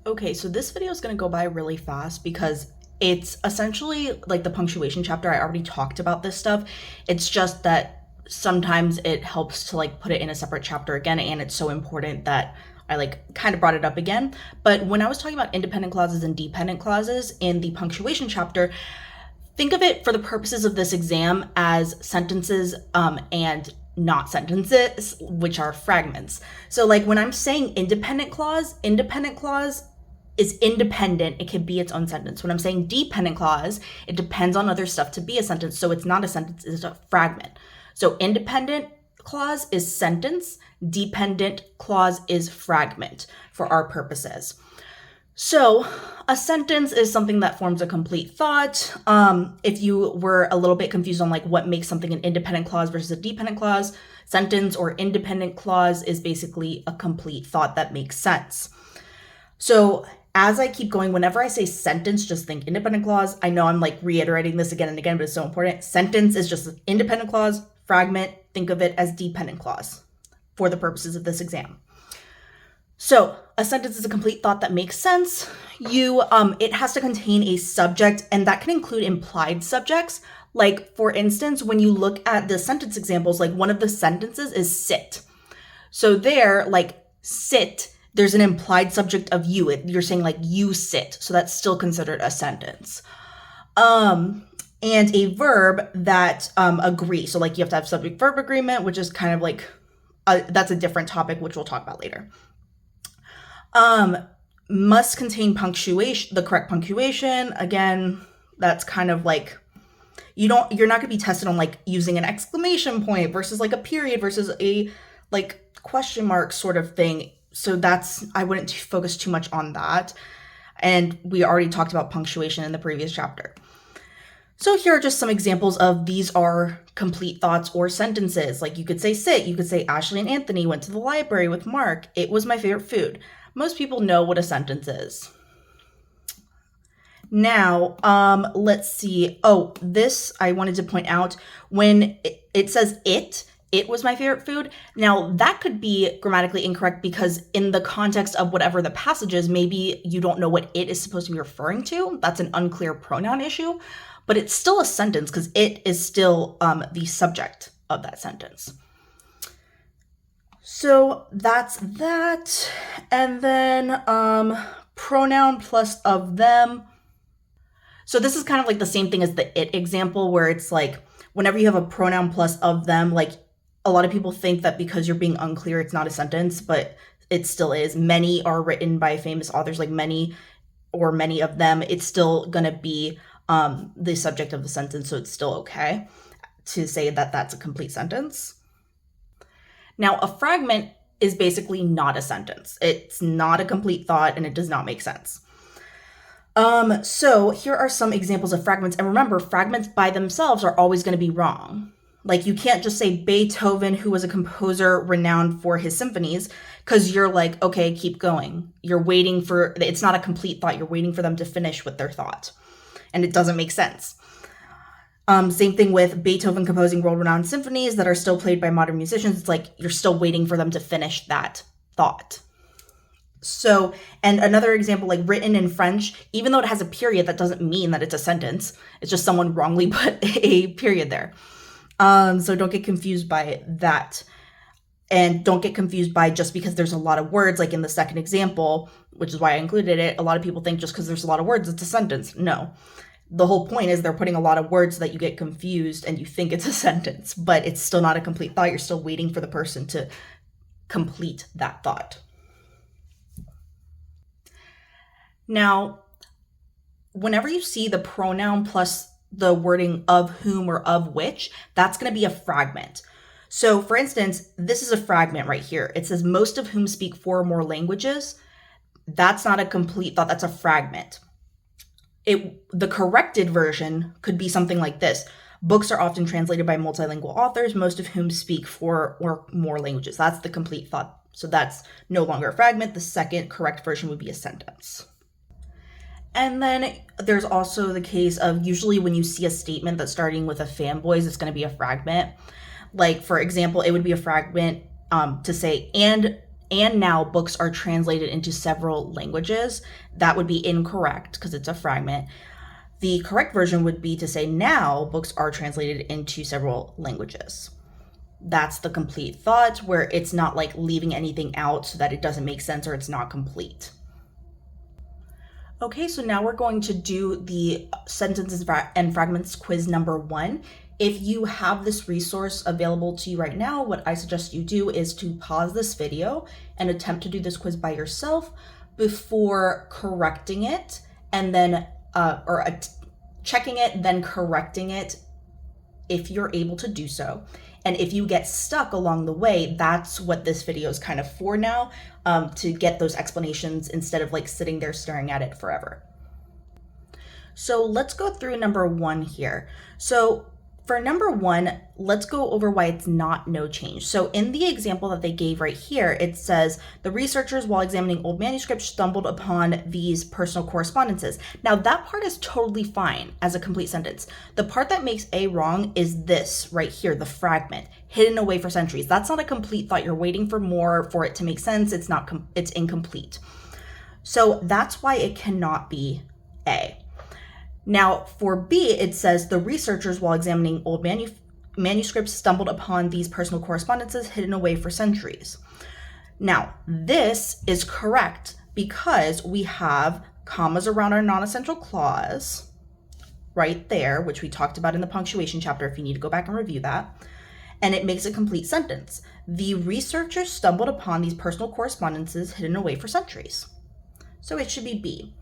Okay, so this video is going to go by really fast because it's essentially like the punctuation chapter. I already talked about this stuff. It's just that sometimes it helps to like put it in a separate chapter again, and it's so important that I like kind of brought it up again. But when I was talking about independent clauses and dependent clauses in the punctuation chapter, think of it for the purposes of this exam as sentences and not sentences, which are fragments. So like when I'm saying independent clause is independent. It can be its own sentence. When I'm saying dependent clause, it depends on other stuff to be a sentence. So it's not a sentence, it's a fragment. So independent clause is sentence, dependent clause is fragment for our purposes. So a sentence is something that forms a complete thought. If you were a little bit confused on like what makes something an independent clause versus a dependent clause, sentence or independent clause is basically a complete thought that makes sense. So as I keep going, whenever I say sentence, just think independent clause. I know I'm like reiterating this again and again, but it's so important. Sentence is just an independent clause. Fragment, think of it as dependent clause for the purposes of this exam. So a sentence is a complete thought that makes sense. It has to contain a subject, and that can include implied subjects. Like for instance, when you look at the sentence examples, like one of the sentences is sit. So there, like sit, there's an implied subject of you. You're saying like you sit. So that's still considered a sentence. And a verb that agree. So like you have to have subject verb agreement, which is kind of like, that's a different topic, which we'll talk about later. Must contain punctuation, the correct punctuation. Again, that's kind of like, you're not going to be tested on like using an exclamation point versus like a period versus a like question mark sort of thing. So I wouldn't focus too much on that. And we already talked about punctuation in the previous chapter. So here are just some examples of these are complete thoughts or sentences. Like you could say sit, you could say Ashley and Anthony went to the library with Mark. It was my favorite food. Most people know what a sentence is. Now, let's see. Oh, this I wanted to point out when it says it was my favorite food. Now, that could be grammatically incorrect because in the context of whatever the passage is, maybe you don't know what it is supposed to be referring to. That's an unclear pronoun issue, but it's still a sentence because it is still the subject of that sentence. So that's that. And then pronoun plus of them. So this is kind of like the same thing as the it example where it's like whenever you have a pronoun plus of them, like a lot of people think that because you're being unclear, it's not a sentence, but it still is. Many are written by famous authors, like many or many of them. It's still going to be the subject of the sentence, so it's still okay to say that that's a complete sentence. Now, a fragment is basically not a sentence. It's not a complete thought, and it does not make sense. So here are some examples of fragments. And remember, fragments by themselves are always going to be wrong. Like you can't just say Beethoven, who was a composer renowned for his symphonies, because you're like, okay, keep going. You're waiting for, it's not a complete thought. You're waiting for them to finish with their thought. And it doesn't make sense. Same thing with Beethoven composing world-renowned symphonies that are still played by modern musicians. It's like you're still waiting for them to finish that thought. So, and another example, like written in French, even though it has a period, that doesn't mean that it's a sentence. It's just someone wrongly put a period there. So don't get confused by that. And don't get confused by just because there's a lot of words, like in the second example, which is why I included it. A lot of people think just because there's a lot of words, it's a sentence. No. The whole point is they're putting a lot of words so that you get confused and you think it's a sentence, but it's still not a complete thought. You're still waiting for the person to complete that thought. Now, whenever you see the pronoun plus the wording of whom or of which, that's going to be a fragment. So for instance, this is a fragment right here. It says most of whom speak 4 or more languages. That's not a complete thought. That's a fragment. The corrected version could be something like this. Books are often translated by multilingual authors, most of whom speak 4 or more languages. That's the complete thought. So that's no longer a fragment. The second correct version would be a sentence. And then there's also the case of usually when you see a statement that's starting with a fanboys, it's going to be a fragment. Like, for example, it would be a fragment to say, and and now books are translated into several languages. That would be incorrect because it's a fragment. The correct version would be to say now books are translated into several languages. That's the complete thought, where it's not like leaving anything out so that it doesn't make sense or it's not complete. Okay, so now we're going to do the sentences and fragments quiz number 1. If you have this resource available to you right now, what I suggest you do is to pause this video and attempt to do this quiz by yourself before correcting it, and then checking it, then correcting it if you're able to do so. And if you get stuck along the way, that's what this video is kind of for now, to get those explanations instead of like sitting there staring at it forever. So let's go through number 1 here. So for number 1, let's go over why it's not no change. So in the example that they gave right here, it says the researchers, while examining old manuscripts, stumbled upon these personal correspondences. Now that part is totally fine as a complete sentence. The part that makes A wrong is this right here, the fragment, hidden away for centuries. That's not a complete thought. You're waiting for more for it to make sense. It's not, it's incomplete. So that's why it cannot be A. Now, for B, it says the researchers, while examining old manuscripts, stumbled upon these personal correspondences hidden away for centuries. Now, this is correct because we have commas around our non-essential clause right there, which we talked about in the punctuation chapter if you need to go back and review that. And it makes a complete sentence. The researchers stumbled upon these personal correspondences hidden away for centuries. So it should be B.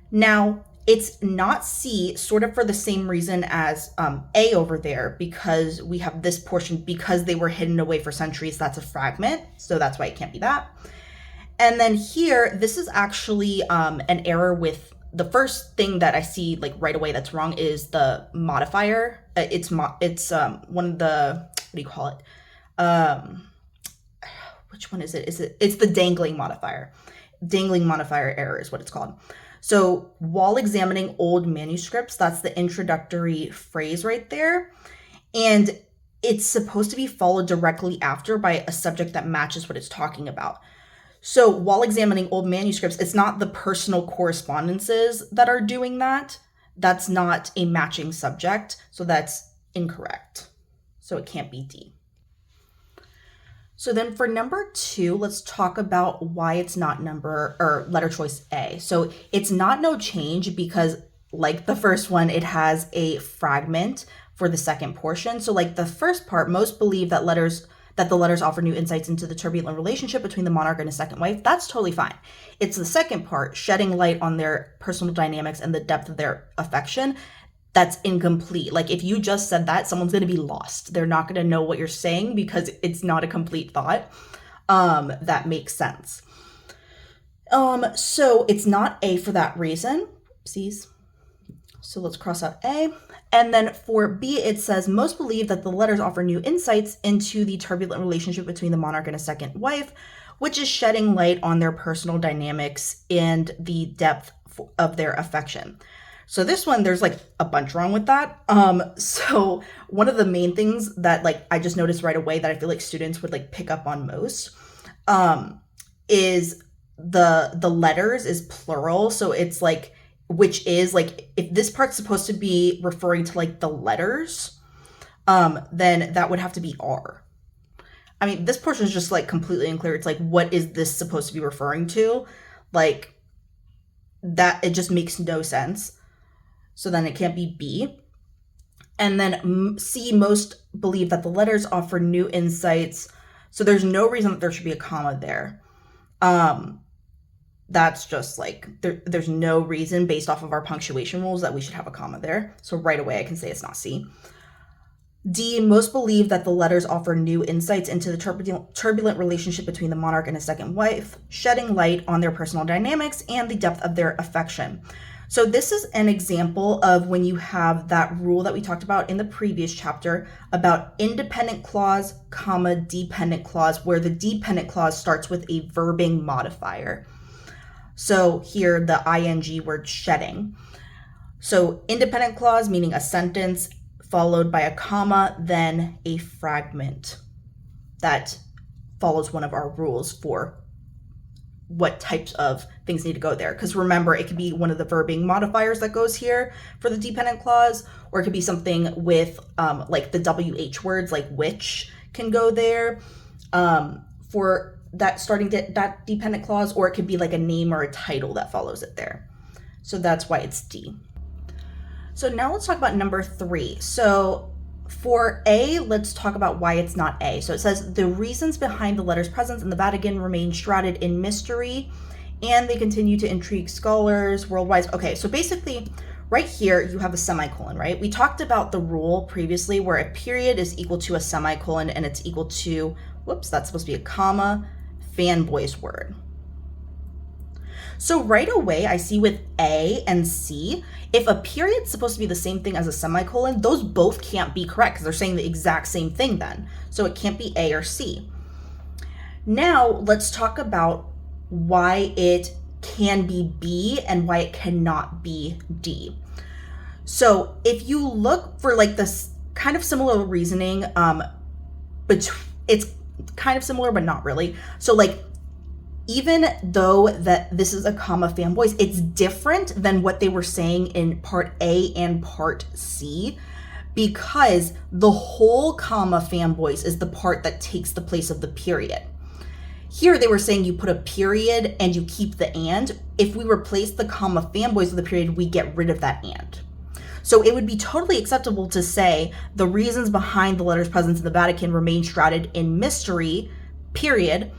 Now, it's not C, sort of for the same reason as A over there, because we have this portion, because they were hidden away for centuries, that's a fragment, so that's why it can't be that. And then here, this is actually an error with the first thing that I see like right away that's wrong is the modifier. It's one of the, what do you call it? Which one is it? It's the dangling modifier. Dangling modifier error is what it's called. So while examining old manuscripts, that's the introductory phrase right there. And it's supposed to be followed directly after by a subject that matches what it's talking about. So while examining old manuscripts, it's not the personal correspondences that are doing that. That's not a matching subject. So that's incorrect. So it can't be D. So then for number 2, let's talk about why it's not letter choice A. So it's not no change because like the first one, it has a fragment for the second portion. So like the first part, most believe that the letters offer new insights into the turbulent relationship between the monarch and his second wife. That's totally fine. It's the second part, shedding light on their personal dynamics and the depth of their affection. That's incomplete. Like if you just said that, someone's going to be lost. They're not going to know what you're saying because it's not a complete thought. That makes sense. So it's not A for that reason. Oopsies. So let's cross out A. And then for B, it says most believe that the letters offer new insights into the turbulent relationship between the monarch and his second wife, which is shedding light on their personal dynamics and the depth of their affection. So this one, there's like a bunch wrong with that. So one of the main things that like I just noticed right away that I feel like students would like pick up on most is the letters is plural. So it's like, which is like, if this part's supposed to be referring to like the letters, then that would have to be R. I mean, this portion is just like completely unclear. It's like, what is this supposed to be referring to? Like that, it just makes no sense. So then it can't be B. And then C, most believe that the letters offer new insights. So there's no reason that there should be a comma there. That's just like, there's no reason based off of our punctuation rules that we should have a comma there. So right away I can say it's not C. D, most believe that the letters offer new insights into the turbulent relationship between the monarch and his second wife, shedding light on their personal dynamics and the depth of their affection. So this is an example of when you have that rule that we talked about in the previous chapter about independent clause, comma, dependent clause, where the dependent clause starts with a verbing modifier. So here the ing word shedding. So independent clause meaning a sentence followed by a comma, then a fragment that follows one of our rules for what types of things need to go there. Because remember, it could be one of the verbing modifiers that goes here for the dependent clause, or it could be something with like the WH words, like which can go there for that starting that dependent clause, or it could be like a name or a title that follows it there. So that's why it's D. So now let's talk about number 3. So for A, let's talk about why it's not A. So it says the reasons behind the letter's presence in the Vatican remain shrouded in mystery, and they continue to intrigue scholars worldwide. Okay, so basically right here you have a semicolon, right? We talked about the rule previously where a period is equal to a semicolon and it's equal to, whoops, that's supposed to be a comma, fanboy's word. So right away, I see with A and C, if a period's supposed to be the same thing as a semicolon, those both can't be correct because they're saying the exact same thing then. So it can't be A or C. Now let's talk about why it can be B and why it cannot be D. So if you look for like this kind of similar reasoning, but it's kind of similar, but not really. So like, even though that this is a comma fanboys, it's different than what they were saying in part A and part C, because the whole comma fanboys is the part that takes the place of the period. Here they were saying you put a period and you keep the and. If we replace the comma fanboys with a period, we get rid of that and. So it would be totally acceptable to say the reasons behind the letter's presence in the Vatican remain shrouded in mystery, period.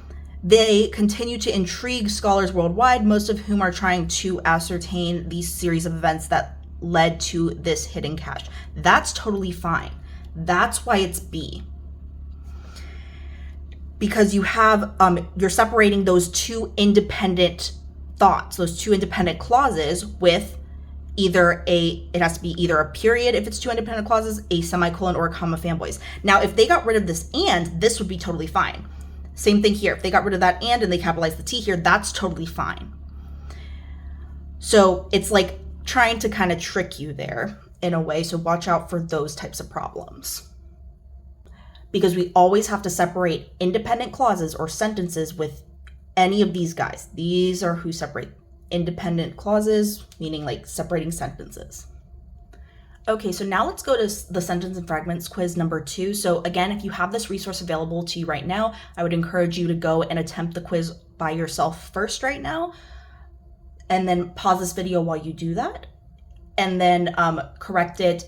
They continue to intrigue scholars worldwide, most of whom are trying to ascertain these series of events that led to this hidden cache. That's totally fine. That's why it's B. Because you have, you're separating those two independent thoughts, those two independent clauses with either it has to be either a period if it's two independent clauses, a semicolon, or a comma fanboys. Now, if they got rid of this and, this would be totally fine. Same thing here. If they got rid of that and they capitalized the T here, that's totally fine. So it's like trying to kind of trick you there in a way. So watch out for those types of problems. Because we always have to separate independent clauses or sentences with any of these guys. These are who separate independent clauses, meaning like separating sentences. Okay, so now let's go to the sentence and fragments quiz number 2. So again, if you have this resource available to you right now, I would encourage you to go and attempt the quiz by yourself first right now, and then pause this video while you do that, and then correct it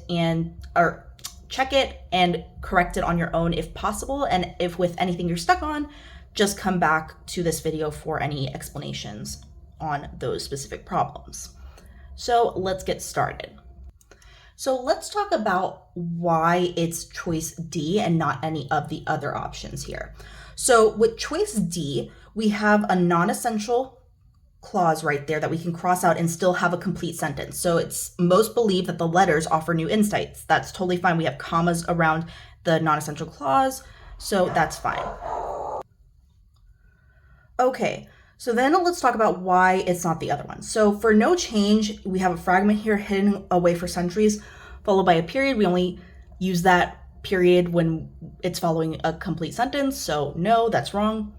or check it and correct it on your own if possible. And if with anything you're stuck on, just come back to this video for any explanations on those specific problems. So let's get started. So let's talk about why it's choice D and not any of the other options here. So with choice D, we have a non-essential clause right there that we can cross out and still have a complete sentence. So it's most believe that the letters offer new insights. That's totally fine. We have commas around the non-essential clause, so that's fine. Okay. So then let's talk about why it's not the other one. So for no change, we have a fragment here hidden away for centuries, followed by a period. We only use that period when it's following a complete sentence. So no, that's wrong.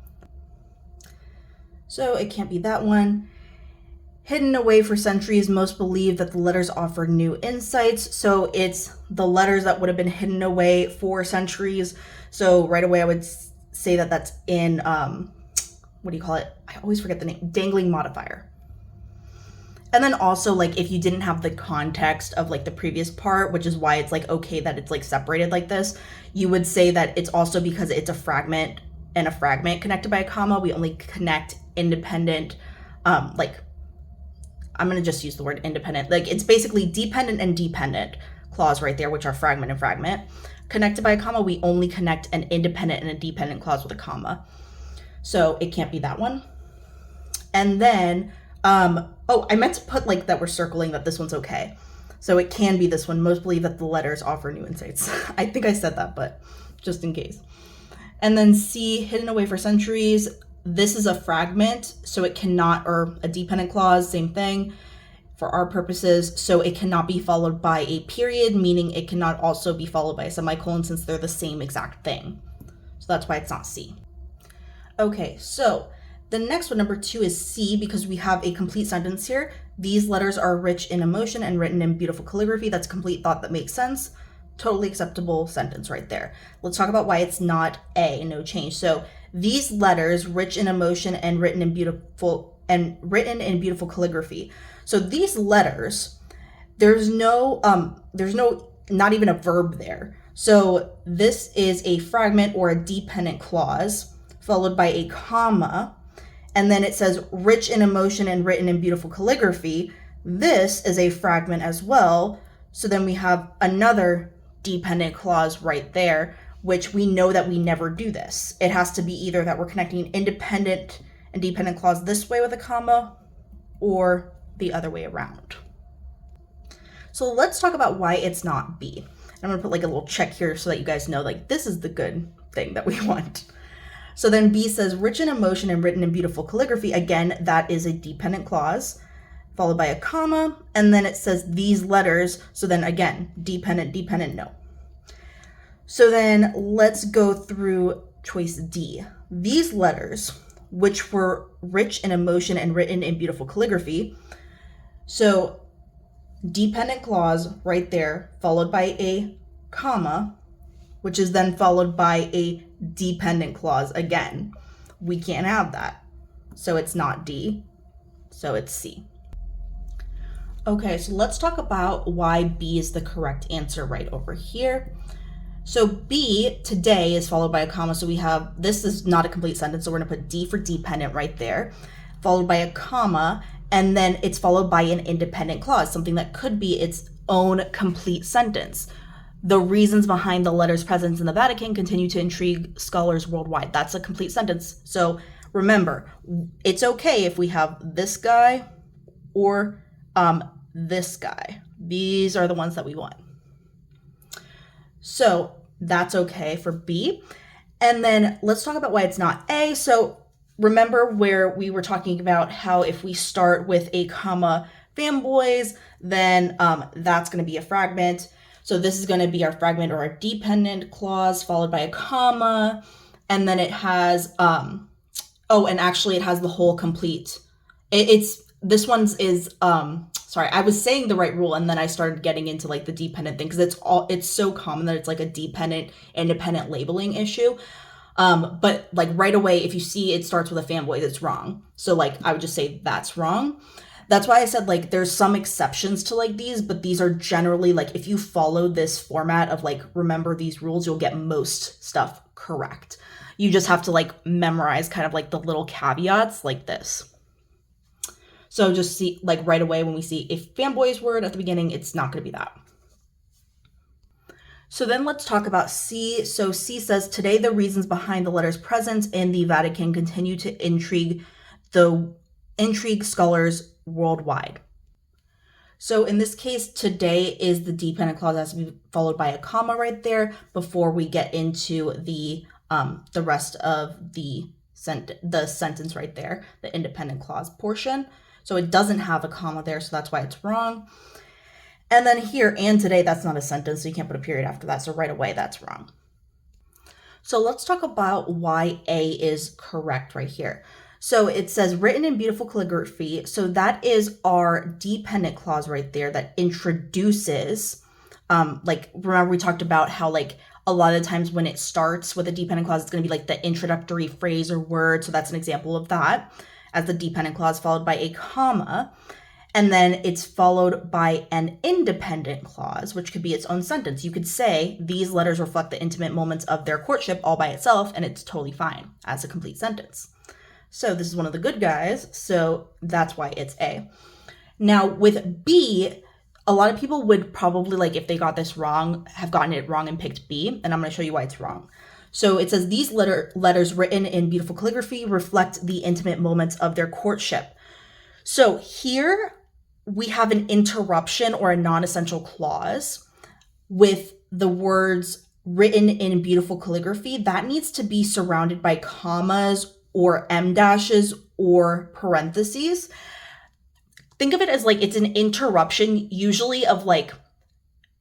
So it can't be that one. Hidden away for centuries, most believe that the letters offer new insights. So it's the letters that would have been hidden away for centuries. So right away I would say that that's in, what do you call it? I always forget the name, dangling modifier. And then also like if you didn't have the context of like the previous part, which is why it's like okay that it's like separated like this, you would say that it's also because it's a fragment and a fragment connected by a comma. We only connect independent, like I'm gonna just use the word independent. Like it's basically dependent and dependent clause right there, which are fragment and fragment. Connected by a comma, we only connect an independent and a dependent clause with a comma. So it can't be that one. And then, oh, I meant to put like that we're circling that this one's okay. So it can be this one. Most believe that the letters offer new insights. I think I said that, but just in case. And then C, hidden away for centuries. This is a fragment, so it cannot, or a dependent clause, same thing for our purposes. So it cannot be followed by a period, meaning it cannot also be followed by a semicolon since they're the same exact thing. So that's why it's not C. Okay, so the next one, number 2, is C, because we have a complete sentence here. These letters are rich in emotion and written in beautiful calligraphy. That's a complete thought that makes sense. Totally acceptable sentence right there. Let's talk about why it's not A, no change. So these letters, rich in emotion and written in beautiful calligraphy. So these letters, there's no not even a verb there. So this is a fragment or a dependent clause followed by a comma, and then it says rich in emotion and written in beautiful calligraphy. This is a fragment as well. So then we have another dependent clause right there, which we know that we never do this. It has to be either that we're connecting independent and dependent clause this way with a comma or the other way around. So let's talk about why it's not B. I'm gonna put like a little check here so that you guys know like this is the good thing that we want. So then B says rich in emotion and written in beautiful calligraphy. Again, that is a dependent clause followed by a comma, and then it says these letters. So then again, dependent, no. So then let's go through choice D. These letters, which were rich in emotion and written in beautiful calligraphy. So dependent clause right there, followed by a comma, which is then followed by a dependent clause again. We can't have that. So it's not D, so it's C. Okay, so let's talk about why B is the correct answer right over here. So B, today, is followed by a comma. So we have, this is not a complete sentence, so we're gonna put D for dependent right there, followed by a comma, and then it's followed by an independent clause, something that could be its own complete sentence. The reasons behind the letter's presence in the Vatican continue to intrigue scholars worldwide. That's a complete sentence. So remember, it's okay if we have this guy or this guy. These are the ones that we want. So that's okay for B. And then let's talk about why it's not A. So remember where we were talking about how if we start with a comma fanboys, then that's going to be a fragment. So this is going to be our fragment or our dependent clause followed by a comma. And then it has, and actually it has the whole complete. This one's is, sorry, I was saying the right rule and then I started getting into like the dependent thing because it's so common that it's like a dependent, independent labeling issue. But like right away, if you see it starts with a fanboy, that's wrong. So like I would just say that's wrong. That's why I said like there's some exceptions to like these, but these are generally like if you follow this format of like remember these rules, you'll get most stuff correct. You just have to like memorize kind of like the little caveats like this. So just see like right away when we see if fanboy's word at the beginning, it's not going to be that. So then let's talk about C. So C says, today the reasons behind the letter's presence in the Vatican continue to intrigue scholars worldwide. So in this case, today is the dependent clause has to be followed by a comma right there before we get into the rest of the sentence right there, the independent clause portion. So it doesn't have a comma there, so that's why it's wrong. And then here, and today, that's not a sentence, so you can't put a period after that. So right away, that's wrong. So let's talk about why A is correct right here. So it says written in beautiful calligraphy. So that is our dependent clause right there that introduces, like, remember we talked about how like a lot of the times when it starts with a dependent clause, it's going to be like the introductory phrase or word. So that's an example of that as the dependent clause followed by a comma. And then it's followed by an independent clause, which could be its own sentence. You could say, these letters reflect the intimate moments of their courtship all by itself, and it's totally fine as a complete sentence. So this is one of the good guys, so that's why it's A. Now with B, a lot of people would probably, like if they got this wrong, have gotten it wrong and picked B, and I'm going to show you why it's wrong. So it says, these letters written in beautiful calligraphy reflect the intimate moments of their courtship. So here we have an interruption or a non-essential clause with the words written in beautiful calligraphy. That needs to be surrounded by commas or em dashes or parentheses. Think of it as like it's an interruption, usually of like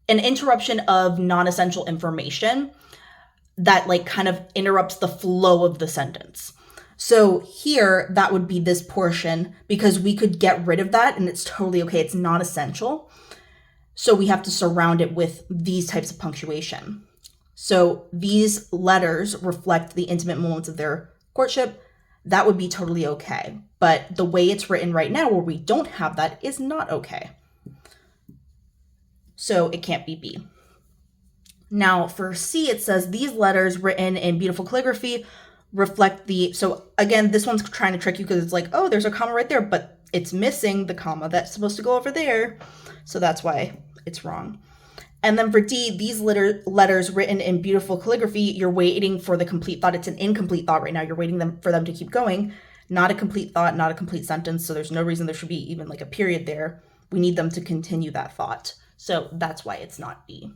an interruption of non-essential information that like kind of interrupts the flow of the sentence. So here, that would be this portion because we could get rid of that and it's totally okay. It's not essential. So we have to surround it with these types of punctuation. So these letters reflect the intimate moments of their courtship. That would be totally okay. But the way it's written right now, where we don't have that, is not okay. So it can't be B. Now for C, it says these letters written in beautiful calligraphy reflect the, so again, this one's trying to trick you because it's like, oh, there's a comma right there, but it's missing the comma that's supposed to go over there. So that's why it's wrong. And then for D, these letters written in beautiful calligraphy, you're waiting for the complete thought. It's an incomplete thought right now. You're waiting for them to keep going. Not a complete thought, not a complete sentence. So there's no reason there should be even like a period there. We need them to continue that thought. So that's why it's not B.